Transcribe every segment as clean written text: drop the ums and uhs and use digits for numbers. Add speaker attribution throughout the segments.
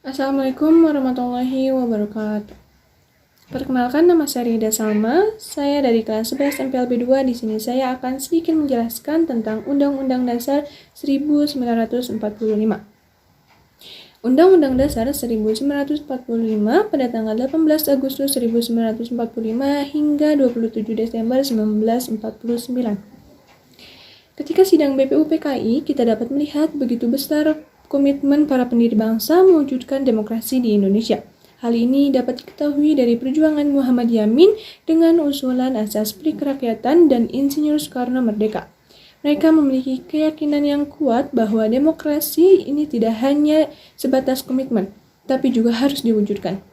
Speaker 1: Assalamualaikum warahmatullahi wabarakatuh. Perkenalkan, nama saya Rida Salma. Saya dari kelas 11 MPLB 2. Di sini saya akan sedikit menjelaskan tentang Undang-Undang Dasar 1945. Undang-Undang Dasar 1945 pada tanggal 18 Agustus 1945 hingga 27 Desember 1949. Ketika sidang BPUPKI, kita dapat melihat begitu besar komitmen para pendiri bangsa mewujudkan demokrasi di Indonesia. Hal ini dapat diketahui dari perjuangan Muhammad Yamin dengan usulan asas perikerakyatan dan Insinyur Soekarno Merdeka. Mereka memiliki keyakinan yang kuat bahwa demokrasi ini tidak hanya sebatas komitmen, tapi juga harus diwujudkan.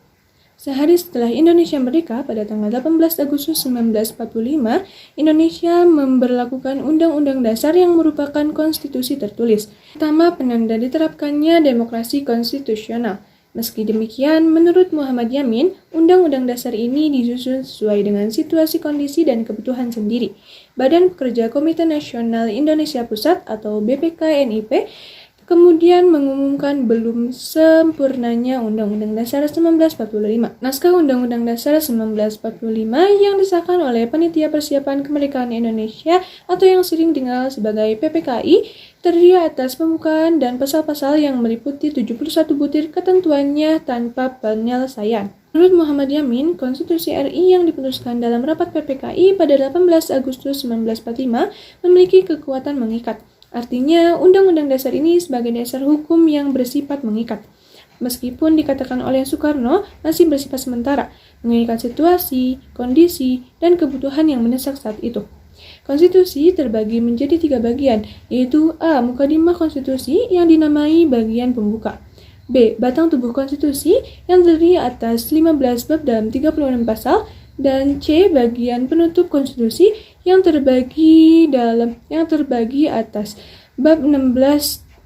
Speaker 1: Sehari setelah Indonesia merdeka pada tanggal 18 Agustus 1945, Indonesia memberlakukan Undang-Undang Dasar yang merupakan konstitusi tertulis. Pertama, penanda diterapkannya demokrasi konstitusional. Meski demikian, menurut Muhammad Yamin, Undang-Undang Dasar ini disusun sesuai dengan situasi kondisi dan kebutuhan sendiri. Badan Pekerja Komite Nasional Indonesia Pusat atau BPK-NIP kemudian mengumumkan belum sempurnanya Undang-Undang Dasar 1945. Naskah Undang-Undang Dasar 1945 yang disahkan oleh Panitia Persiapan Kemerdekaan Indonesia atau yang sering dikenal sebagai PPKI terdiri atas pembukaan dan pasal-pasal yang meliputi 71 butir ketentuannya tanpa penyelesaian. Menurut Muhammad Yamin, Konstitusi RI yang diputuskan dalam rapat PPKI pada 18 Agustus 1945 memiliki kekuatan mengikat. Artinya, Undang-Undang Dasar ini sebagai dasar hukum yang bersifat mengikat. Meskipun dikatakan oleh Soekarno masih bersifat sementara, mengikat situasi, kondisi, dan kebutuhan yang mendesak saat itu. Konstitusi terbagi menjadi 3 bagian, yaitu A. Mukadimah Konstitusi yang dinamai bagian pembuka. B. Batang tubuh Konstitusi yang terdiri atas 15 bab dalam 36 pasal, dan C. Bagian penutup konstitusi yang terbagi atas bab 16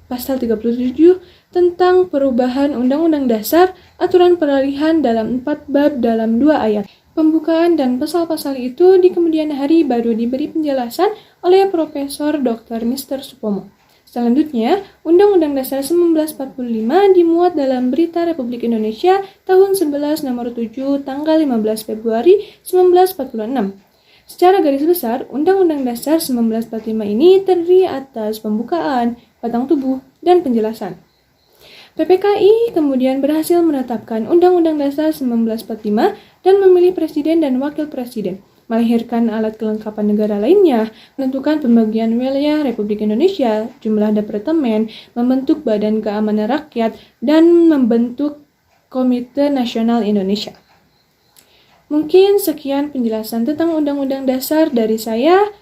Speaker 1: pasal 37 tentang perubahan Undang-Undang Dasar, aturan peralihan dalam 4 bab dalam 2 ayat. Pembukaan dan pasal-pasal itu di kemudian hari baru diberi penjelasan oleh Profesor Dr. Mr. Supomo. Selanjutnya, Undang-Undang Dasar 1945 dimuat dalam Berita Republik Indonesia tahun 11 nomor 7 tanggal 15 Februari 1946. Secara garis besar, Undang-Undang Dasar 1945 ini terdiri atas pembukaan, batang tubuh, dan penjelasan. PPKI kemudian berhasil menetapkan Undang-Undang Dasar 1945 dan memilih presiden dan wakil presiden, melahirkan alat kelengkapan negara lainnya, menentukan pembagian wilayah Republik Indonesia, jumlah departemen, membentuk Badan Keamanan Rakyat, dan membentuk Komite Nasional Indonesia. Mungkin sekian penjelasan tentang Undang-Undang Dasar dari saya.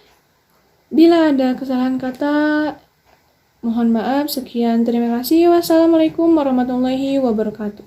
Speaker 1: Bila ada kesalahan kata, mohon maaf. Sekian, terima kasih. Wassalamualaikum warahmatullahi wabarakatuh.